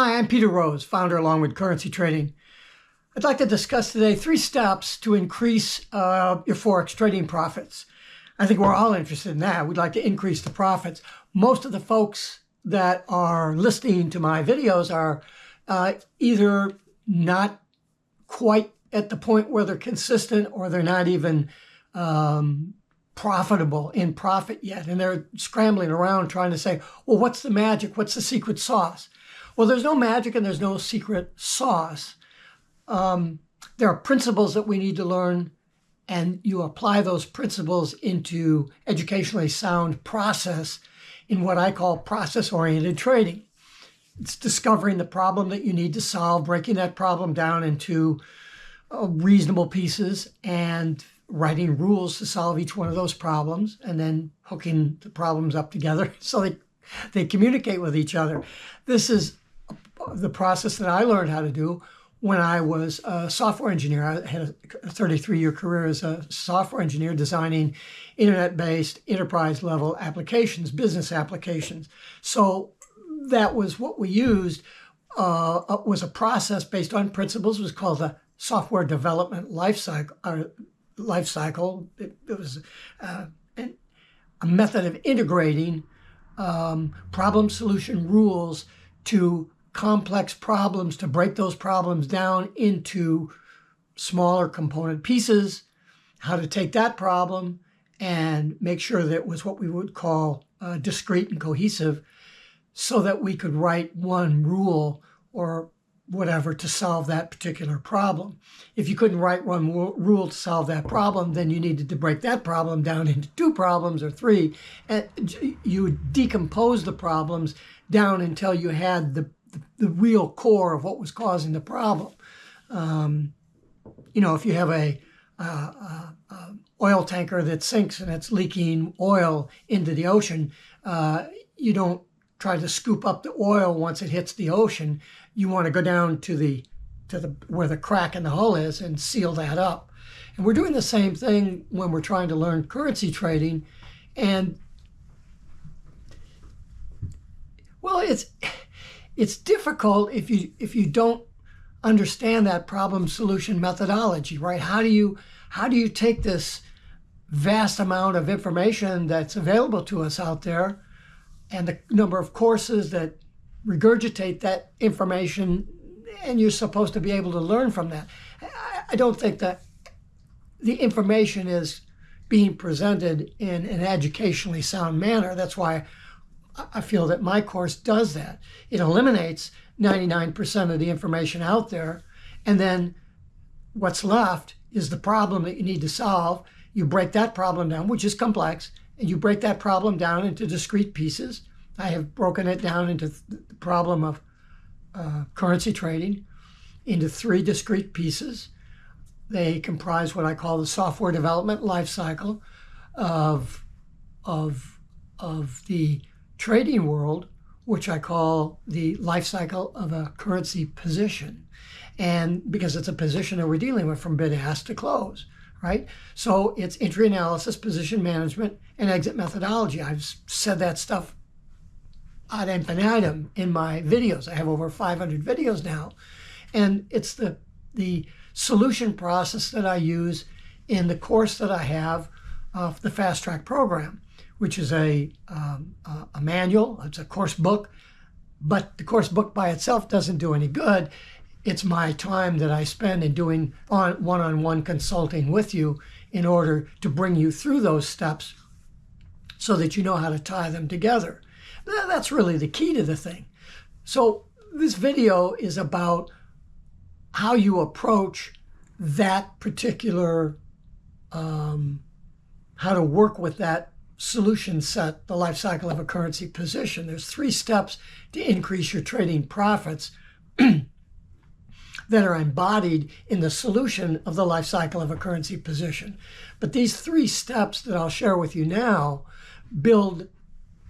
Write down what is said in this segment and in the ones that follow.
Hi, I'm Peter Rose, founder of Longwood Currency Trading. I'd like to discuss today 3 steps to increase your Forex trading profits. I think we're all interested in that. We'd like to increase the profits. Most of the folks that are listening to my videos are either not quite at the point where they're consistent, or they're not even profitable in profit yet. And they're scrambling around trying to say, well, what's the magic? What's the secret sauce? Well, there's no magic and there's no secret sauce. There are principles that we need to learn, and you apply those principles into educationally sound process in what I call process-oriented trading. It's discovering the problem that you need to solve, breaking that problem down into reasonable pieces, and writing rules to solve each one of those problems, and then hooking the problems up together so they communicate with each other. This is the process that I learned how to do when I was a software engineer. I had a 33-year career as a software engineer designing internet-based enterprise-level applications, business applications. So that was what we used, was a process based on principles. It was called the software development life cycle. It was a method of integrating problem solution rules to complex problems, to break those problems down into smaller component pieces, how to take that problem and make sure that it was what we would call discrete and cohesive, so that we could write one rule or whatever to solve that particular problem. If you couldn't write one rule to solve that problem, then you needed to break that problem down into 2 problems or 3, and you would decompose the problems down until you had the real core of what was causing the problem. If you have a oil tanker that sinks and it's leaking oil into the ocean, you don't try to scoop up the oil once it hits the ocean. You want to go down to where the crack in the hull is and seal that up. And we're doing the same thing when we're trying to learn currency trading. And well, it's difficult if you don't understand that problem solution methodology, right? How do you take this vast amount of information that's available to us out there, and the number of courses that regurgitate that information, and you're supposed to be able to learn from that? I don't think that the information is being presented in an educationally sound manner. That's why I feel that my course does that. It eliminates 99% of the information out there, and then what's left is the problem that you need to solve. You break that problem down, which is complex, and you break that problem down into discrete pieces. I have broken it down into the problem of currency trading into 3 discrete pieces. They comprise what I call the software development life cycle of the trading world, which I call the life cycle of a currency position. And because it's a position that we're dealing with from bid ask to close, right? So it's entry analysis, position management, and exit methodology. I've said that stuff ad infinitum in my videos. I have over 500 videos now. And it's the solution process that I use in the course that I have of the Fast Track program, which is a manual. It's a course book, but the course book by itself doesn't do any good. It's my time that I spend in doing one-on-one consulting with you in order to bring you through those steps so that you know how to tie them together. That's really the key to the thing. So this video is about how you approach that particular, how to work with that solution set, the life cycle of a currency position. There's 3 steps to increase your trading profits that are embodied in the solution of the life cycle of a currency position. But these 3 steps that I'll share with you now build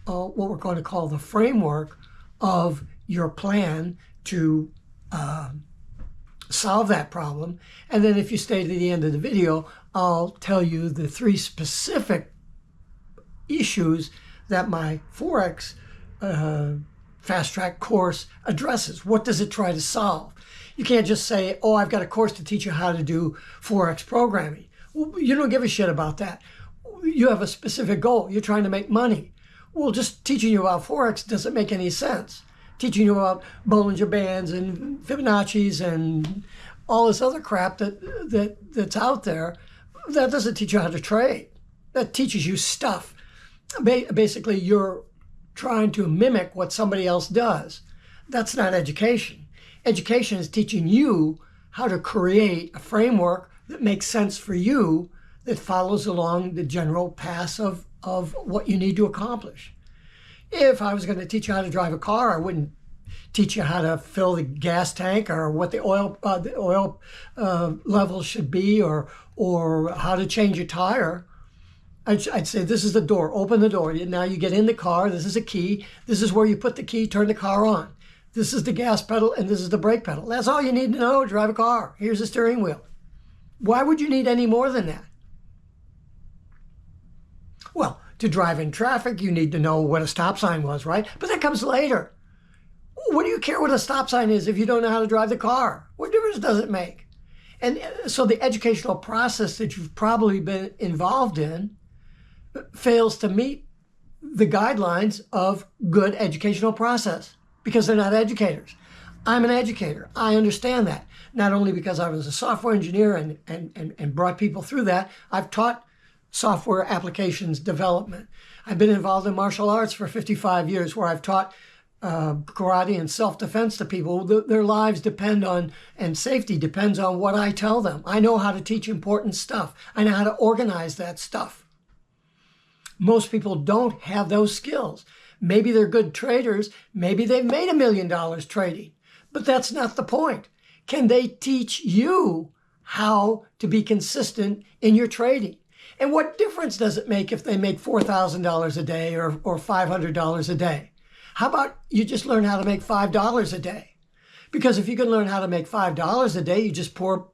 what we're going to call the framework of your plan to solve that problem. And then if you stay to the end of the video, I'll tell you the 3 specific issues that my Forex fast track course addresses. What does it try to solve? You can't just say, oh, I've got a course to teach you how to do Forex programming. Well, you don't give a shit about that. You have a specific goal. You're trying to make money. Well, just teaching you about Forex doesn't make any sense. Teaching you about Bollinger Bands and Fibonacci's and all this other crap that's out there, that doesn't teach you how to trade. That teaches you stuff. Basically, you're trying to mimic what somebody else does. That's not education. Education is teaching you how to create a framework that makes sense for you, that follows along the general path of what you need to accomplish. If I was going to teach you how to drive a car, I wouldn't teach you how to fill the gas tank or what the oil level should be, or how to change a tire. I'd say, this is the door, open the door. Now you get in the car, this is a key, this is where you put the key, turn the car on. This is the gas pedal and this is the brake pedal. That's all you need to know to drive a car. Here's the steering wheel. Why would you need any more than that? Well, to drive in traffic, you need to know what a stop sign was, right? But that comes later. What do you care what a stop sign is if you don't know how to drive the car? What difference does it make? And so the educational process that you've probably been involved in fails to meet the guidelines of good educational process because they're not educators. I'm an educator. I understand that. Not only because I was a software engineer and brought people through that, I've taught software applications development. I've been involved in martial arts for 55 years where I've taught karate and self-defense to people. Their lives depend on, and safety depends on what I tell them. I know how to teach important stuff. I know how to organize that stuff. Most people don't have those skills. Maybe they're good traders. Maybe they've made $1 million trading, but that's not the point. Can they teach you how to be consistent in your trading? And what difference does it make if they make $4,000 a day or $500 a day? How about you just learn how to make $5 a day? Because if you can learn how to make $5 a day, you just put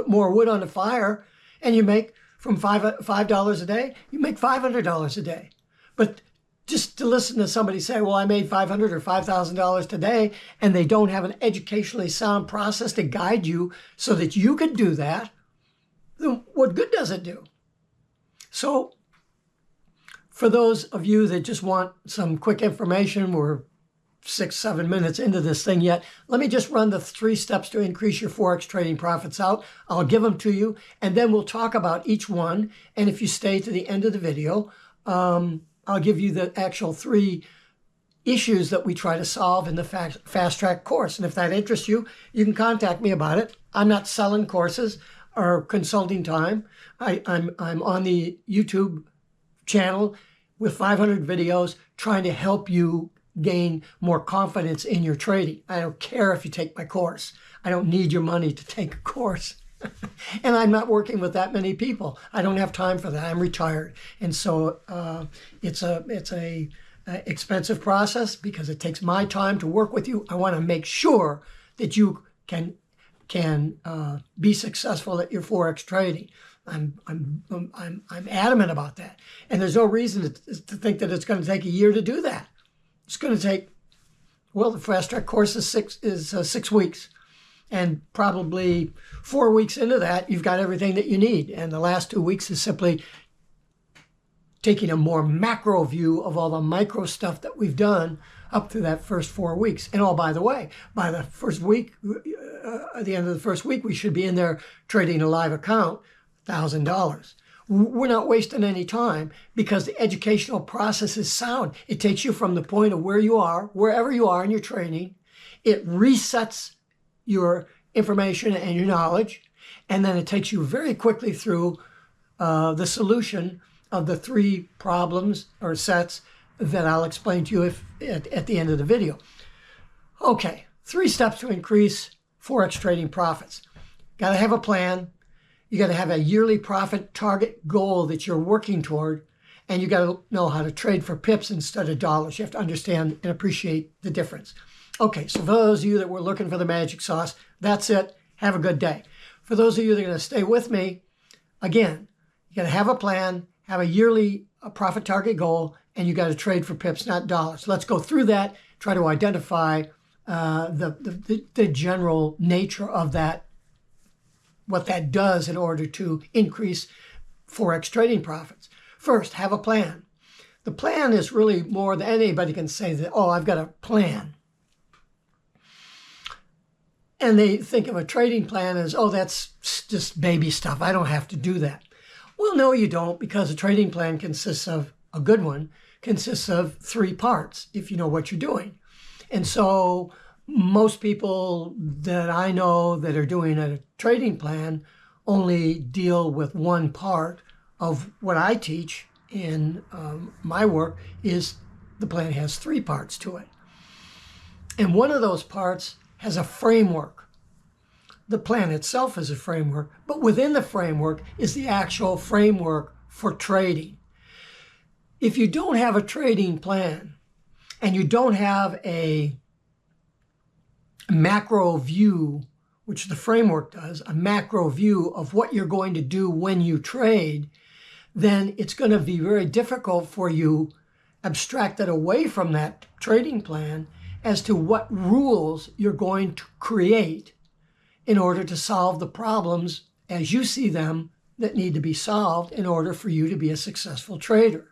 more wood on the fire and you make from $5 a day, you make $500 a day. But just to listen to somebody say, well, I made $500 or $5,000 today, and they don't have an educationally sound process to guide you so that you could do that, then what good does it do? So for those of you that just want some quick information, we're 6-7 minutes into this thing yet. Let me just run the 3 steps to increase your Forex trading profits out. I'll give them to you, and then we'll talk about each one. And if you stay to the end of the video, I'll give you the actual 3 issues that we try to solve in the fast track course. And if that interests you, you can contact me about it. I'm not selling courses or consulting time. I'm on the YouTube channel with 500 videos trying to help you gain more confidence in your trading. I don't care if you take my course. I don't need your money to take a course. And I'm not working with that many people. I don't have time for that. I'm retired. And so it's a expensive process because it takes my time to work with you. I want to make sure that you can be successful at your Forex trading. I'm adamant about that. And there's no reason to think that it's going to take a year to do that. It's going to take, well, the fast track course is 6 weeks. And probably 4 weeks into that, you've got everything that you need. And the last 2 weeks is simply taking a more macro view of all the micro stuff that we've done up through that first 4 weeks. And oh, by the way, by the first week, at the end of the first week, we should be in there trading a live account, $1,000. We're not wasting any time because the educational process is sound. It takes you from the point of where you are, wherever you are in your training. It resets your information and your knowledge, and then it takes you very quickly through the solution of the 3 problems or sets that I'll explain to you at the end of the video. Okay, 3 steps to increase Forex trading profits. Got to have a plan. You got to have a yearly profit target goal that you're working toward, and you got to know how to trade for pips instead of dollars. You have to understand and appreciate the difference. Okay, so for those of you that were looking for the magic sauce, that's it. Have a good day. For those of you that are going to stay with me, again, you got to have a plan, have a yearly profit target goal, and you got to trade for pips, not dollars. Let's go through that, try to identify the general nature of that, what that does in order to increase Forex trading profits. First, have a plan. The plan is really more than anybody can say that, oh, I've got a plan. And they think of a trading plan as, oh, that's just baby stuff. I don't have to do that. Well, no, you don't, because a trading plan consists of, a good one, consists of 3 parts, if you know what you're doing. And so most people that I know that are doing a trading plan only deal with one part of what I teach in my work is the plan has 3 parts to it. And one of those parts has a framework. The plan itself is a framework, but within the framework is the actual framework for trading. If you don't have a trading plan and you don't have a macro view, which the framework does, a macro view of what you're going to do when you trade, then it's going to be very difficult for you abstracted away from that trading plan as to what rules you're going to create in order to solve the problems as you see them that need to be solved in order for you to be a successful trader.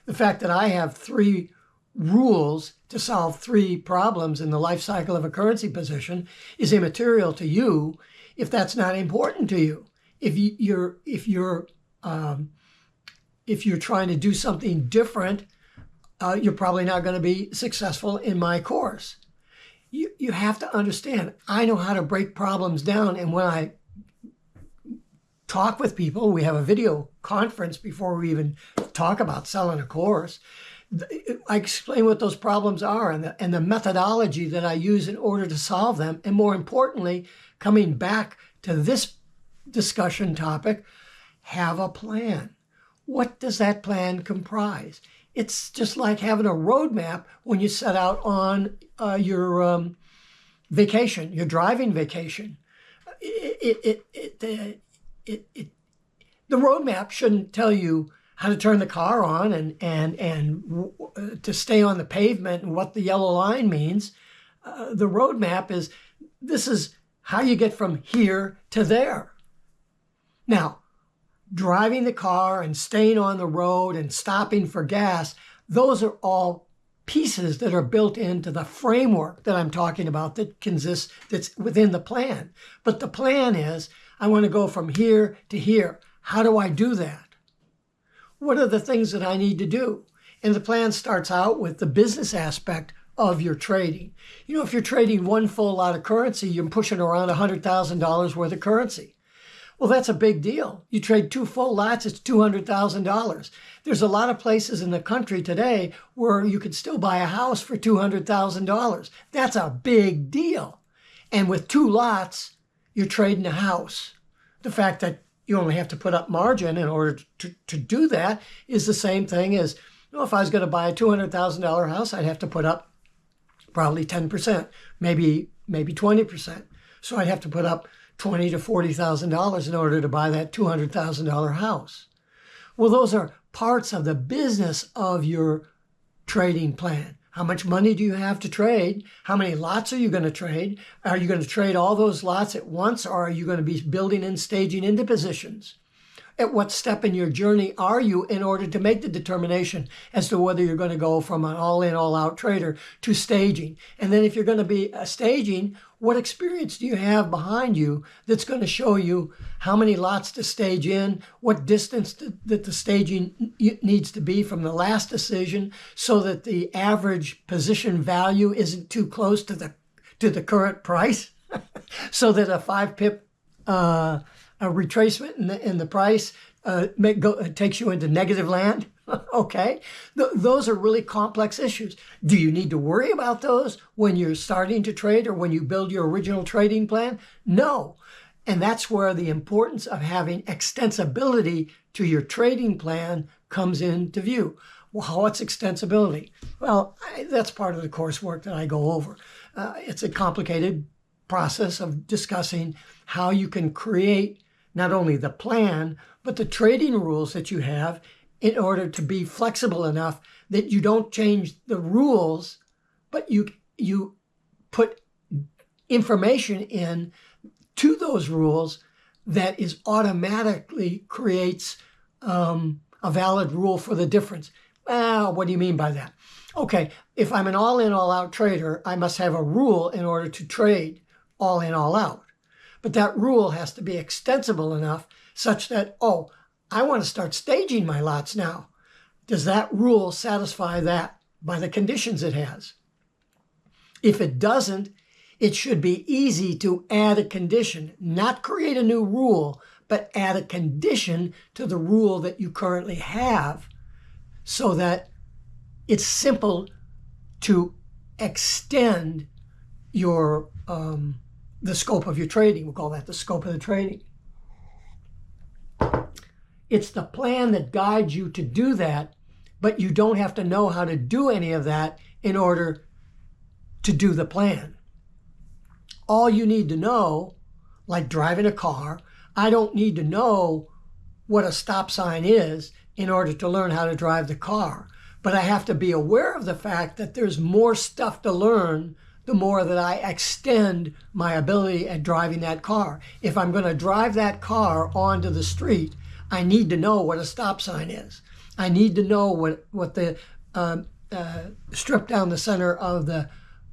The fact that I have 3 rules to solve 3 problems in the life cycle of a currency position is immaterial to you if that's not important to you. If you're trying to do something different, you're probably not going to be successful in my course. You have to understand, I know how to break problems down, and when I talk with people, we have a video conference before we even talk about selling a course. I explain what those problems are and the methodology that I use in order to solve them. And more importantly, coming back to this discussion topic, have a plan. What does that plan comprise? It's just like having a roadmap when you set out on your vacation, your driving vacation. The roadmap shouldn't tell you how to turn the car on and to stay on the pavement and what the yellow line means. The roadmap is, this is how you get from here to there. Now, driving the car and staying on the road and stopping for gas, those are all pieces that are built into the framework that I'm talking about that's within the plan. But the plan is, I want to go from here to here. How do I do that? What are the things that I need to do? And the plan starts out with the business aspect of your trading. You know, if you're trading one full lot of currency, you're pushing around $100,000 worth of currency. Well, that's a big deal. You trade 2 full lots, it's $200,000. There's a lot of places in the country today where you could still buy a house for $200,000. That's a big deal. And with 2 lots, you're trading a house. The fact that you only have to put up margin in order to do that is the same thing as, you know, if I was going to buy a $200,000 house, I'd have to put up probably 10%, maybe 20%. So I'd have to put up $20,000 to $40,000 in order to buy that $200,000 house. Well, those are parts of the business of your trading plan. How much money do you have to trade? How many lots are you going to trade? Are you going to trade all those lots at once, or are you going to be building and staging into positions? At what step in your journey are you in order to make the determination as to whether you're going to go from an all-in, all-out trader to staging? And then if you're going to be staging, what experience do you have behind you that's going to show you how many lots to stage in, what distance that the staging needs to be from the last decision so that the average position value isn't too close to the current price, so that a 5-pip a retracement in the price takes you into negative land. Okay, those are really complex issues. Do you need to worry about those when you're starting to trade or when you build your original trading plan? No. And that's where the importance of having extensibility to your trading plan comes into view. Well, what's extensibility? Well, that's part of the coursework that I go over. It's a complicated process of discussing how you can create not only the plan, but the trading rules that you have in order to be flexible enough that you don't change the rules but you put information in to those rules that is automatically creates a valid rule for the difference. What do you mean by that? Okay, if I'm an all-in, all-out trader, I must have a rule in order to trade all in, all out. But that rule has to be extensible enough such that, oh, I want to start staging my lots now. Does that rule satisfy that by the conditions it has? If it doesn't, it should be easy to add a condition, not create a new rule, but add a condition to the rule that you currently have so that it's simple to extend your the scope of your trading. We'll call that the scope of the trading. It's the plan that guides you to do that, but you don't have to know how to do any of that in order to do the plan. All you need to know, like driving a car, I don't need to know what a stop sign is in order to learn how to drive the car. But I have to be aware of the fact that there's more stuff to learn the more that I extend my ability at driving that car. If I'm going to drive that car onto the street, I need to know what a stop sign is. I need to know what the strip down the center of the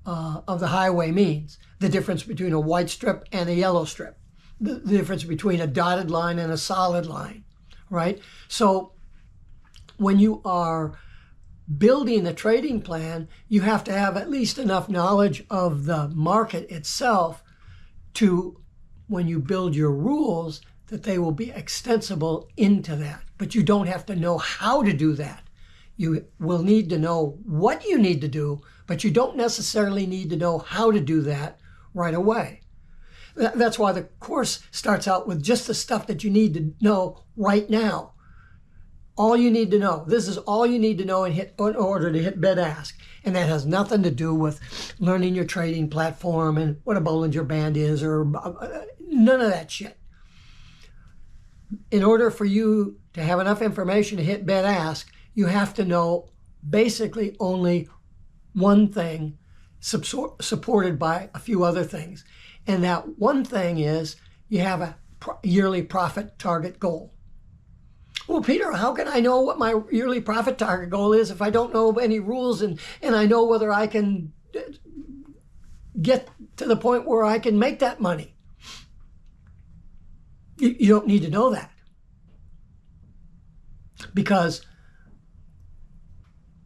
highway means. The difference between a white strip and a yellow strip. The difference between a dotted line and a solid line, right? So when you are building the trading plan, you have to have at least enough knowledge of the market itself to, when you build your rules, that they will be extensible into that. But you don't have to know how to do that. You will need to know what you need to do, but you don't necessarily need to know how to do that right away. That's why the course starts out with just the stuff that you need to know right now. All you need to know. This is all you need to know in order to hit bid ask. And that has nothing to do with learning your trading platform and what a Bollinger Band is or none of that shit. In order for you to have enough information to hit bid ask, you have to know basically only one thing supported by a few other things. And that one thing is you have a yearly profit target goal. Well, Peter, how can I know what my yearly profit target goal is if I don't know any rules and I know whether I can get to the point where I can make that money? You don't need to know that. Because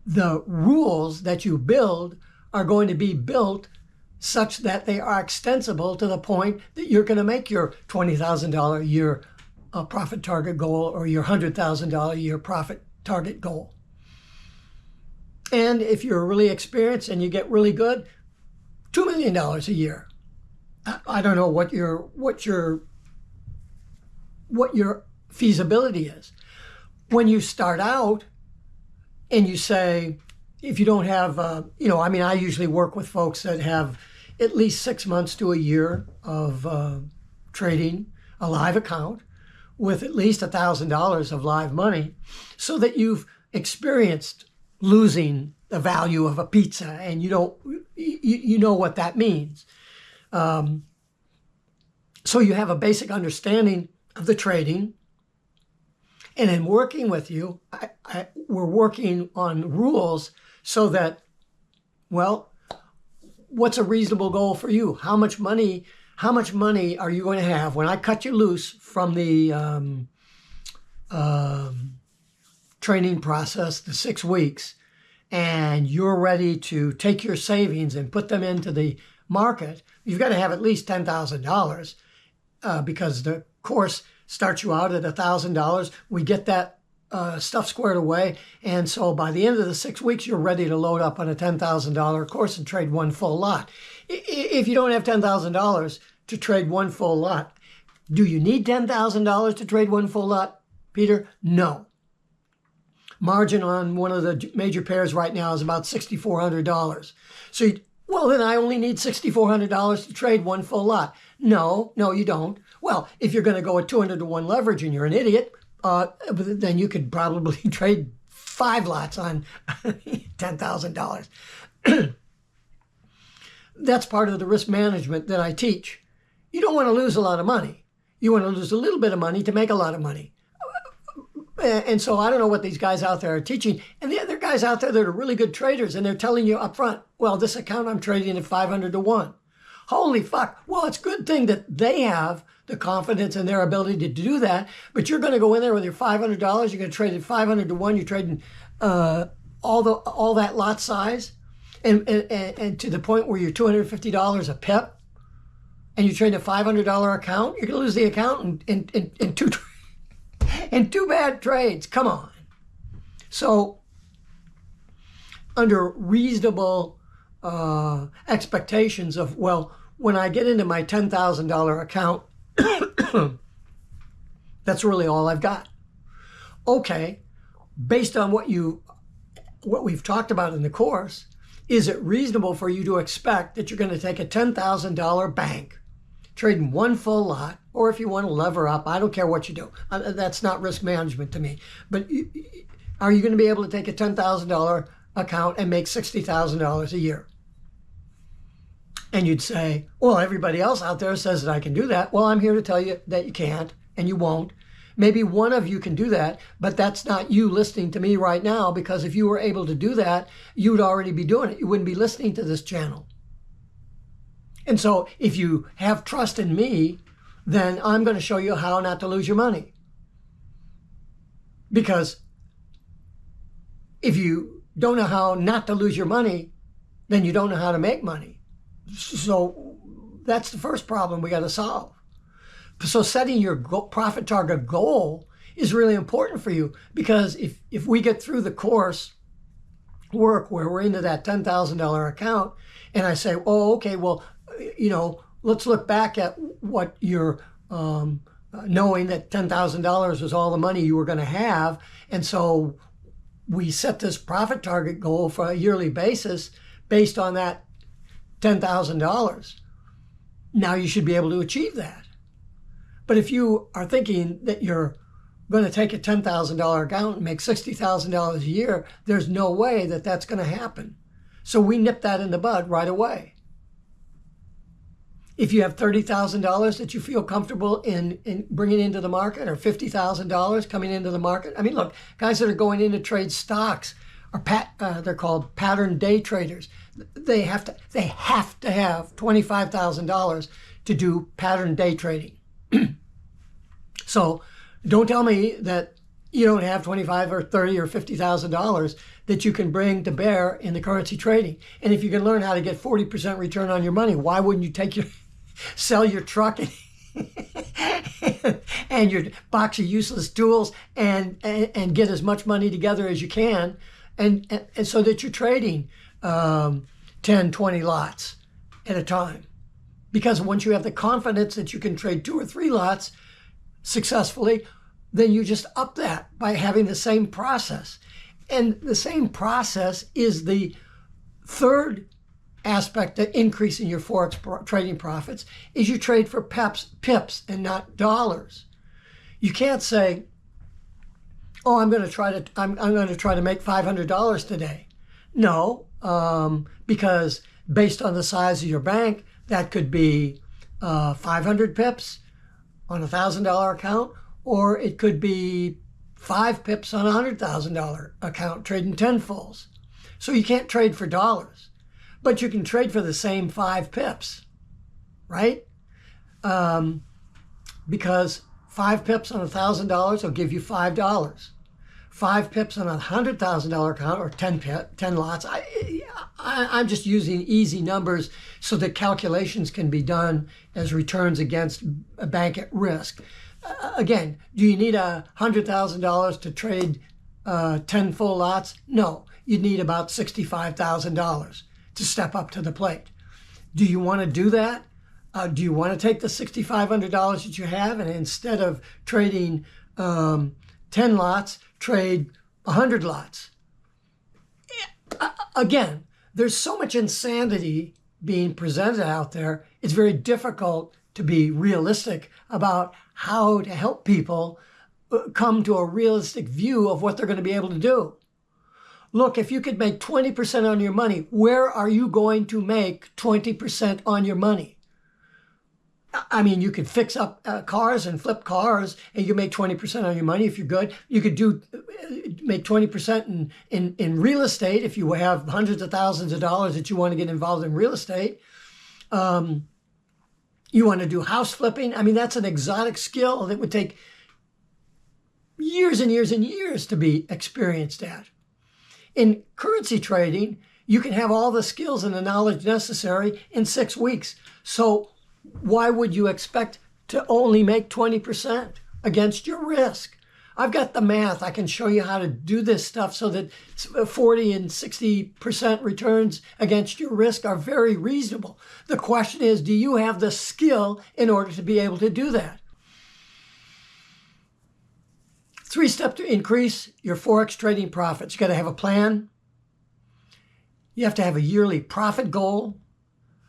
the rules that you build are going to be built such that they are extensible to the point that you're going to make your $20,000 a year profit target goal or your $100,000 a year profit target goal. And if you're really experienced and you get really good, $2 million a year. I don't know what your feasibility is. When you start out and you say, if you don't have, I usually work with folks that have at least 6 months to a year of trading a live account with at least $1,000 of live money, so that you've experienced losing the value of a pizza and you know what that means. So you have a basic understanding of the trading. And in working with you, we're working on rules so that, well, what's a reasonable goal for you? How much money are you going to have when I cut you loose from the training process, the 6 weeks, and you're ready to take your savings and put them into the market? You've got to have at least $10,000 because the course starts you out at $1,000. We get that stuff squared away. And so by the end of the 6 weeks, you're ready to load up on a $10,000 course and trade one full lot. If you don't have $10,000 to trade one full lot, do you need $10,000 to trade one full lot, Peter? No. Margin on one of the major pairs right now is about $6,400. So, then I only need $6,400 to trade one full lot. No, you don't. Well, if you're going to go at 200 to 1 leverage and you're an idiot, then you could probably trade 5 lots on $10,000. That's part of the risk management that I teach. You don't want to lose a lot of money. You want to lose a little bit of money to make a lot of money. And so I don't know what these guys out there are teaching. And the other guys out there that are really good traders, and they're telling you up front, well, this account I'm trading at 500 to 1. Holy fuck. Well, it's a good thing that they have the confidence in their ability to do that. But you're going to go in there with your $500. You're going to trade at 500 to 1. You're trading all that lot size. And to the point where you're $250 a pip. And you're trading a $500 account. You're going to lose the account in two bad trades. Come on. So under reasonable expectations of, well, when I get into my $10,000 account, that's really all I've got. Okay, based on what we've talked about in the course, is it reasonable for you to expect that you're going to take a $10,000 bank, trading one full lot, or if you want to lever up, I don't care what you do. That's not risk management to me. But are you going to be able to take a $10,000 account and make $60,000 a year? And you'd say, well, everybody else out there says that I can do that. Well, I'm here to tell you that you can't and you won't. Maybe one of you can do that, but that's not you listening to me right now, because if you were able to do that, you would already be doing it. You wouldn't be listening to this channel. And so if you have trust in me, then I'm going to show you how not to lose your money. Because if you don't know how not to lose your money, then you don't know how to make money. So that's the first problem we got to solve. So setting your profit target goal is really important for you, because if we get through the course work where we're into that $10,000 account and I say, oh, okay, well, let's look back at what you're knowing that $10,000 was all the money you were going to have. And so we set this profit target goal for a yearly basis based on that $10,000. Now you should be able to achieve that. But if you are thinking that you're going to take a $10,000 account and make $60,000 a year, there's no way that that's going to happen. So we nip that in the bud right away. If you have $30,000 that you feel comfortable in bringing into the market, or $50,000 coming into the market. I mean, look, guys that are going in to trade stocks are they're called pattern day traders. They have to have $25,000 to do pattern day trading. So don't tell me that you don't have $25 or $30 or $50,000 that you can bring to bear in the currency trading. And if you can learn how to get 40% return on your money, why wouldn't you sell your truck and your box of useless tools and get as much money together as you can, and so that you're trading 10, 20 lots at a time. Because once you have the confidence that you can trade 2 or 3 lots successfully, then you just up that by having the same process. And the same process is the third aspect of increasing your Forex trading profits, is you trade for pips and not dollars. You can't say, oh, I'm going to try to make $500 today. No, because based on the size of your bank, that could be 500 pips on a $1,000 account, or it could be 5 pips on a $100,000 account, trading 10 fulls. So you can't trade for dollars, but you can trade for the same 5 pips, right? Because 5 pips on a $1,000 will give you $5. 5 pips on a $100,000 account, or 10 lots. I'm just using easy numbers so that calculations can be done as returns against a bank at risk. Again, do you need $100,000 to trade 10 full lots? No, you'd need about $65,000 to step up to the plate. Do you want to do that? Do you want to take the $6,500 that you have, and instead of trading 10 lots, trade 100 lots? Again, there's so much insanity being presented out there. It's very difficult to be realistic about how to help people come to a realistic view of what they're going to be able to do. look, if you could make 20% on your money, where are you going to make 20% on your money? I mean, you could fix up cars and flip cars, and you make 20% on your money if you're good. You could make 20% in real estate if you have hundreds of thousands of dollars that you want to get involved in real estate. You want to do house flipping. I mean, that's an exotic skill that would take years and years and years to be experienced at. In currency trading, you can have all the skills and the knowledge necessary in 6 weeks. So why would you expect to only make 20% against your risk? I've got the math. I can show you how to do this stuff so that 40 and 60% returns against your risk are very reasonable. The question is, do you have the skill in order to be able to do that? 3 steps to increase your Forex trading profits. You got to have a plan. You have to have a yearly profit goal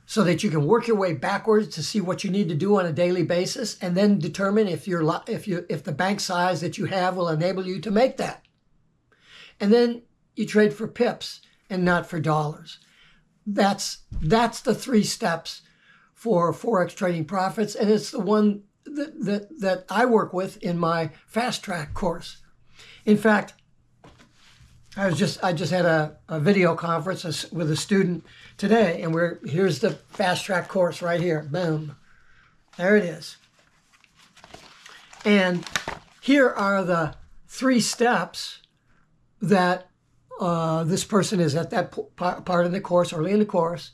so that you can work your way backwards to see what you need to do on a daily basis, and then determine if the bank size that you have will enable you to make that. And then you trade for pips and not for dollars. That's the 3 steps for Forex trading profits, and it's the one that I work with in my fast track course. In fact, I just had a video conference with a student today, and here's the fast track course right here. Boom. There it is. And here are the 3 steps that this person is at that part of the course, early in the course,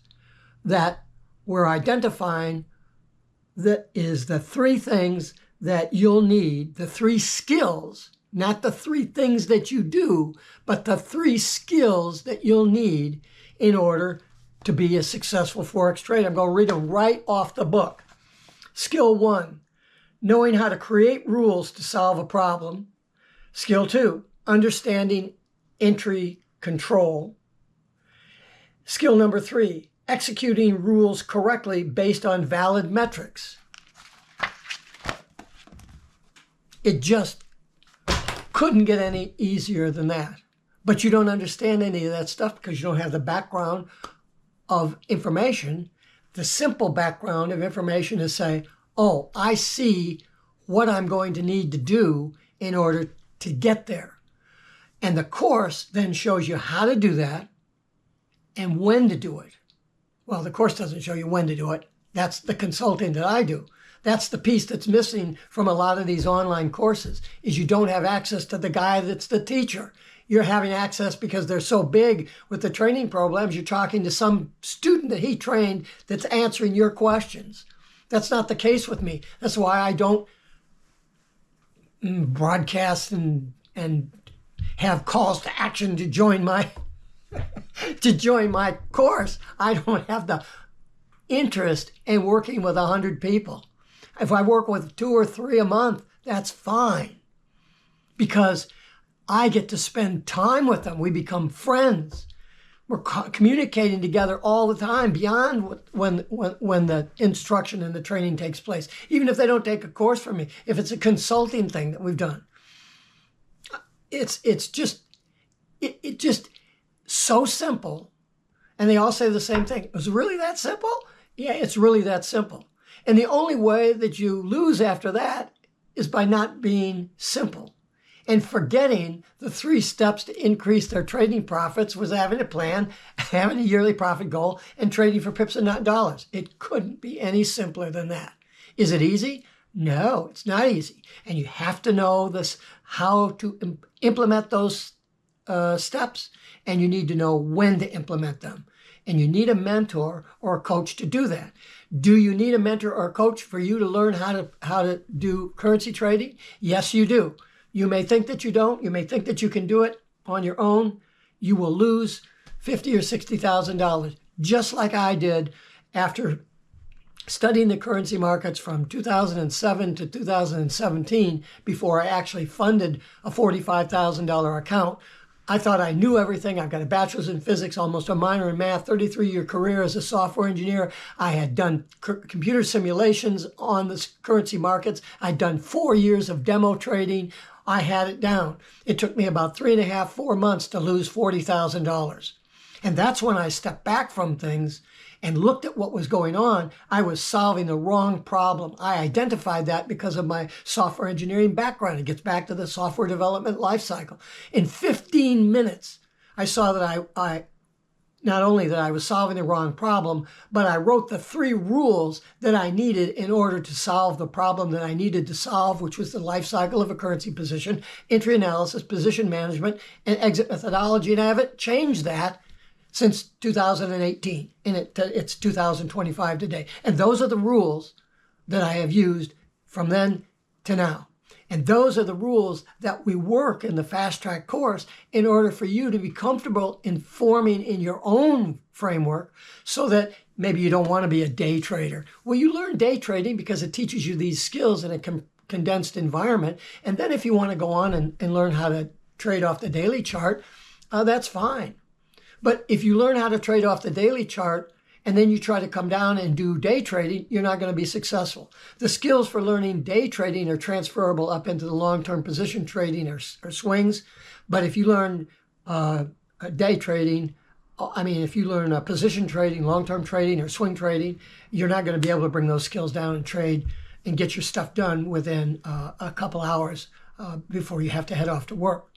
that we're identifying that is the 3 things that you'll need, the 3 skills, not the 3 things that you do, but the 3 skills that you'll need in order to be a successful Forex trader. I'm going to read them right off the book. Skill 1, knowing how to create rules to solve a problem. Skill 2, understanding entry control. Skill number 3, executing rules correctly based on valid metrics. It just couldn't get any easier than that. But you don't understand any of that stuff because you don't have the background of information. The simple background of information is say, oh, I see what I'm going to need to do in order to get there. And the course then shows you how to do that and when to do it. Well, the course doesn't show you when to do it. That's the consulting that I do. That's the piece that's missing from a lot of these online courses, is you don't have access to the guy that's the teacher. You're having access because they're so big with the training programs. You're talking to some student that he trained that's answering your questions. That's not the case with me. That's why I don't broadcast and have calls to action to join my course. I don't have the interest in working with 100 people. If I work with 2 or 3 a month, that's fine, because I get to spend time with them. We become friends. We're communicating together all the time beyond when the instruction and the training takes place. Even if they don't take a course from me, if it's a consulting thing that we've done, it's just so simple. And they all say the same thing. Is it really that simple? Yeah, it's really that simple. And the only way that you lose after that is by not being simple and forgetting the 3 steps to increase their trading profits was having a plan, having a yearly profit goal, and trading for pips and not dollars. It couldn't be any simpler than that. Is it easy? No, it's not easy. And you have to know how to implement those steps, and you need to know when to implement them. And you need a mentor or a coach to do that. Do you need a mentor or a coach for you to learn how to do currency trading? Yes, you do. You may think that you don't. You may think that you can do it on your own. You will lose $50,000 or $60,000, just like I did after studying the currency markets from 2007 to 2017 before I actually funded a $45,000 account. I thought I knew everything. I've got a bachelor's in physics, almost a minor in math, 33-year career as a software engineer. I had done computer simulations on the currency markets. I'd done 4 years of demo trading, I had it down. It took me about 3.5, 4 months to lose $40,000. And that's when I stepped back from things and looked at what was going on. I was solving the wrong problem. I identified that because of my software engineering background. It gets back to the software development lifecycle. In 15 minutes, I saw that I not only that I was solving the wrong problem, but I wrote the 3 rules that I needed in order to solve the problem that I needed to solve, which was the life cycle of a currency position, entry analysis, position management, and exit methodology. And I haven't changed that since 2018, and it's 2025 today. And those are the rules that I have used from then to now. And those are the rules that we work in the Fast Track course in order for you to be comfortable in forming in your own framework, so that maybe you don't want to be a day trader. Well, you learn day trading because it teaches you these skills in a condensed environment. And then if you want to go on and learn how to trade off the daily chart, that's fine. But if you learn how to trade off the daily chart and then you try to come down and do day trading, you're not going to be successful. The skills for learning day trading are transferable up into the long-term position trading or swings. But if you learn day trading, if you learn position trading, long-term trading, or swing trading, you're not going to be able to bring those skills down and trade and get your stuff done within a couple hours before you have to head off to work.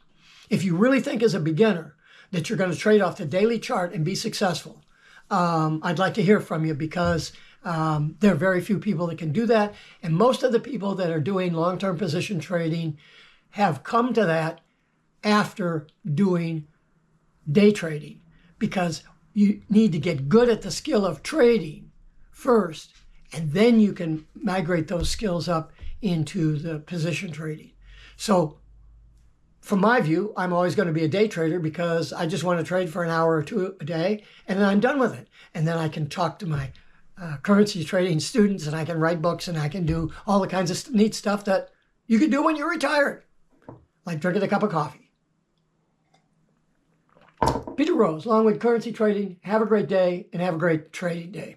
If you really think as a beginner that you're going to trade off the daily chart and be successful, I'd like to hear from you, because there are very few people that can do that. And most of the people that are doing long-term position trading have come to that after doing day trading, because you need to get good at the skill of trading first, and then you can migrate those skills up into the position trading. So from my view, I'm always going to be a day trader because I just want to trade for an hour or 2 a day, and then I'm done with it. And then I can talk to my currency trading students, and I can write books, and I can do all the kinds of neat stuff that you can do when you're retired, like drinking a cup of coffee. Peter Rose, Longwood Currency Trading. Have a great day, and have a great trading day.